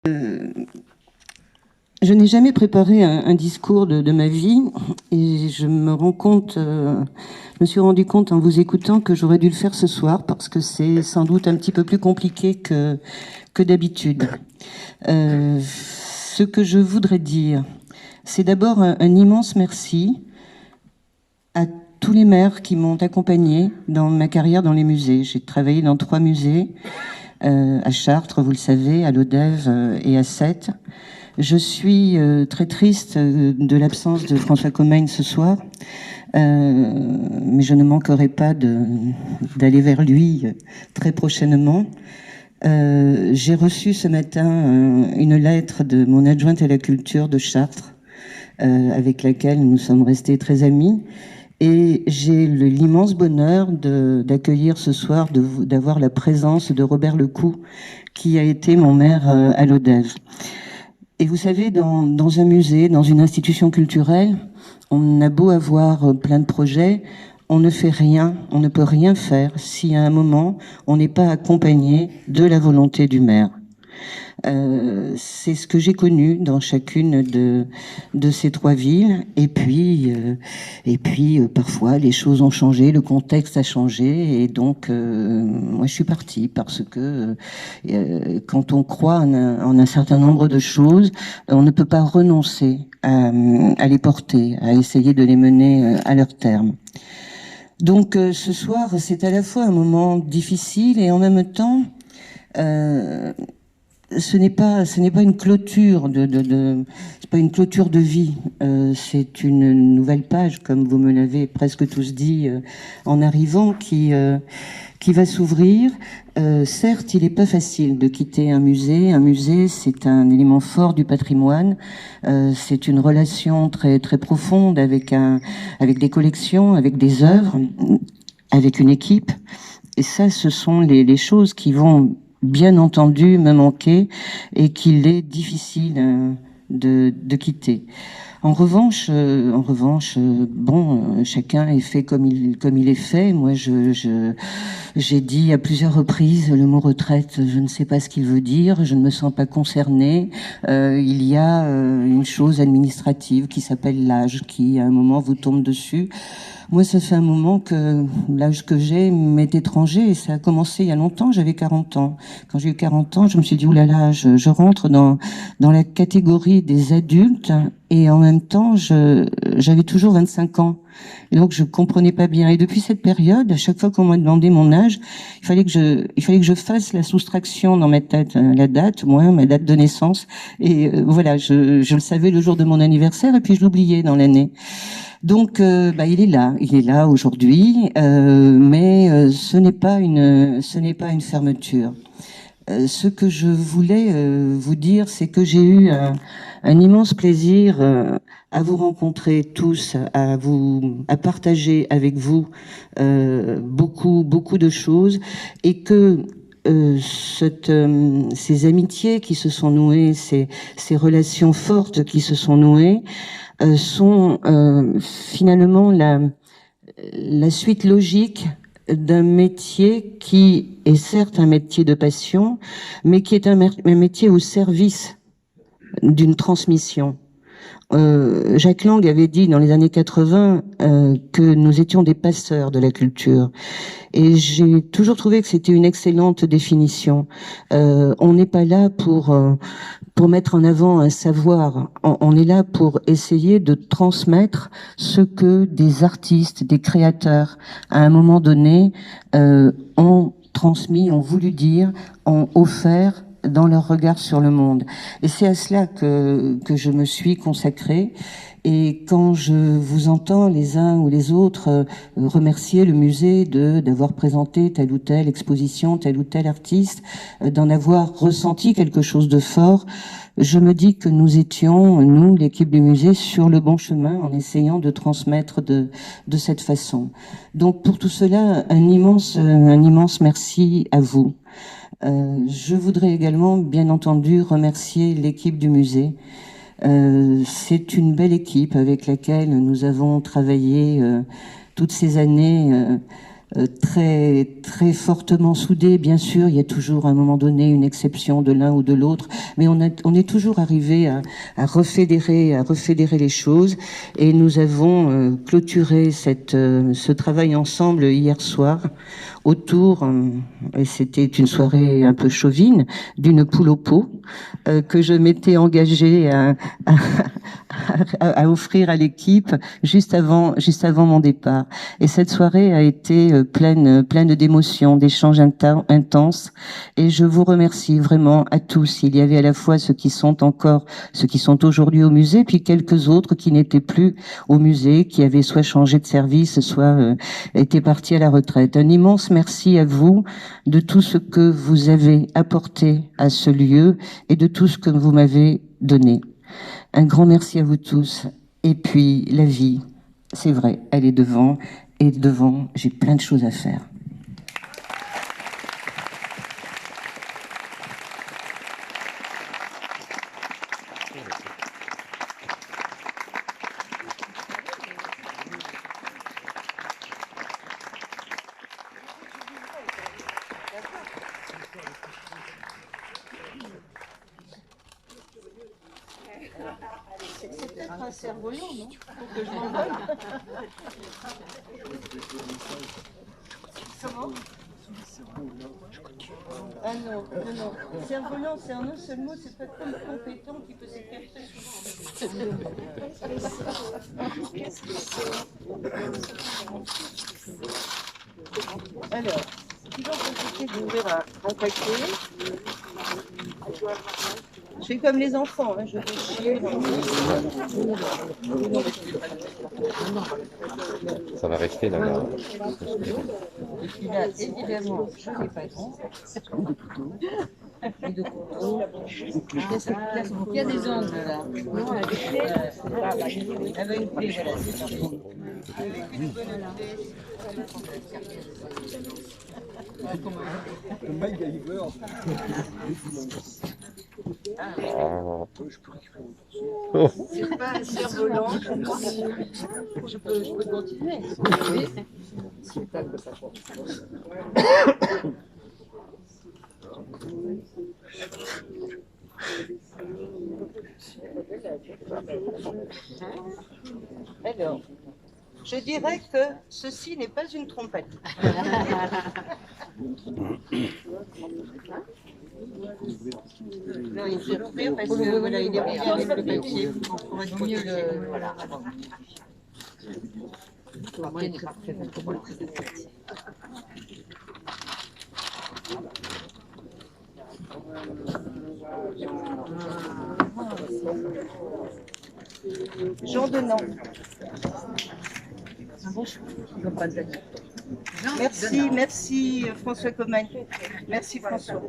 Je n'ai jamais préparé un discours de ma vie et je me suis rendu compte en vous écoutant que j'aurais dû le faire ce soir parce que c'est sans doute un petit peu plus compliqué que d'habitude. Ce que je voudrais dire, c'est d'abord un immense merci à tous les maires qui m'ont accompagné dans ma carrière dans les musées. J'ai travaillé dans 3 musées, à Chartres, vous le savez, à l'Odève et à Sète. Je suis très triste de l'absence de François Comminges ce soir, mais je ne manquerai pas d'aller vers lui très prochainement. J'ai reçu ce matin une lettre de mon adjointe à la culture de Chartres, avec laquelle nous sommes restés très amis. Et j'ai l'immense bonheur d'accueillir ce soir, d'avoir la présence de Robert Lecoux, qui a été mon maire à l'Odève. Et vous savez, dans un musée, dans une institution culturelle, on a beau avoir plein de projets, on ne fait rien, on ne peut rien faire si à un moment on n'est pas accompagné de la volonté du maire. C'est ce que j'ai connu dans chacune de ces 3 villes. Et puis, parfois, les choses ont changé, le contexte a changé. Et donc, moi, je suis partie parce que quand on croit en un certain nombre de choses, on ne peut pas renoncer à les porter, à essayer de les mener à leur terme. Donc, ce soir, c'est à la fois un moment difficile et en même temps... ce n'est pas une clôture c'est pas une clôture de vie, c'est une nouvelle page, comme vous me l'avez presque tous dit en arrivant, qui va s'ouvrir. Certes, il n'est pas facile de quitter un musée. Un musée, c'est un élément fort du patrimoine. C'est une relation très très profonde avec des collections, avec des œuvres, avec une équipe. Et ça, ce sont les choses qui vont bien entendu me manquer et qu'il est difficile de quitter. En revanche, chacun est fait comme il est fait. Moi, j'ai dit à plusieurs reprises le mot retraite. Je ne sais pas ce qu'il veut dire. Je ne me sens pas concernée. Il y a une chose administrative qui s'appelle l'âge, qui à un moment vous tombe dessus. Moi, ça fait un moment que l'âge que j'ai m'est étranger et ça a commencé il y a longtemps. J'avais 40 ans. Quand j'ai eu 40 ans, je me suis dit, oulala, je rentre dans la catégorie des adultes et en même temps, j'avais toujours 25 ans. Et donc, je comprenais pas bien. Et depuis cette période, à chaque fois qu'on m'a demandé mon âge, il fallait que je fasse la soustraction dans ma tête, la date, moi, ma date de naissance. Et voilà, je le savais le jour de mon anniversaire et puis je l'oubliais dans l'année. Donc, il est là aujourd'hui, mais ce n'est pas une fermeture. Ce que je voulais vous dire, c'est que j'ai eu un immense plaisir à vous rencontrer tous, à partager avec vous beaucoup de choses, et que ces amitiés qui se sont nouées, ces relations fortes qui se sont nouées, sont finalement la suite logique d'un métier qui est certes un métier de passion, mais qui est un métier au service d'une transmission. Jacques Lang avait dit dans les années 80 que nous étions des passeurs de la culture. Et j'ai toujours trouvé que c'était une excellente définition. On n'est pas là pour mettre en avant un savoir. On est là pour essayer de transmettre ce que des artistes, des créateurs, à un moment donné, ont transmis, ont voulu dire, ont offert dans leur regard sur le monde. Et c'est à cela que je me suis consacrée. Et quand je vous entends les uns ou les autres remercier le musée d'avoir présenté telle ou telle exposition, tel ou tel artiste, d'en avoir ressenti quelque chose de fort, je me dis que nous étions, nous, l'équipe du musée, sur le bon chemin en essayant de transmettre de cette façon. Donc pour tout cela, un immense merci à vous. Je voudrais également, bien entendu, remercier l'équipe du musée. C'est une belle équipe avec laquelle nous avons travaillé toutes ces années très très fortement soudés. Bien sûr, il y a toujours à un moment donné une exception de l'un ou de l'autre, mais on est toujours arrivé à refédérer les choses. Et nous avons clôturé ce travail ensemble hier soir autour, et c'était une soirée un peu chauvine, d'une poule au pot que je m'étais engagée à offrir à l'équipe juste avant mon départ. Et cette soirée a été pleine d'émotions, d'échanges intenses. Et je vous remercie vraiment à tous. Il y avait à la fois ceux qui sont aujourd'hui au musée, puis quelques autres qui n'étaient plus au musée, qui avaient soit changé de service, soit étaient partis à la retraite. Un immense merci à vous de tout ce que vous avez apporté à ce lieu et de tout ce que vous m'avez donné. Un grand merci à vous tous. Et puis, la vie, c'est vrai, elle est devant. Et devant, j'ai plein de choses à faire. C'est peut-être un cerf-volant, non? Faut que je m'envole. Comment? Ah non, non, non. Cerf-volant, c'est en un seul mot, c'est pas comme compétent qui peut s'écrire très souvent. Alors, qui va compliquer d'ouvrir un paquet? Je fais comme les enfants, hein, je déchire. Ça va rester là. Et puis là, évidemment, je n'ai pas dit. Et de couteaux. Il y a des ongles là. Non, avec une clé, voilà, c'est parti. Avec une bonne clé. Le MacGyver. C'est pas un cerf-volant. Je peux continuer. Alors, je dirais que ceci n'est pas une trompette. Non, il faut l'ouvrir parce que voilà, il est relié avec le papier. On va mieux le. Voilà. Jean Denant. Merci François Comagne. Merci François.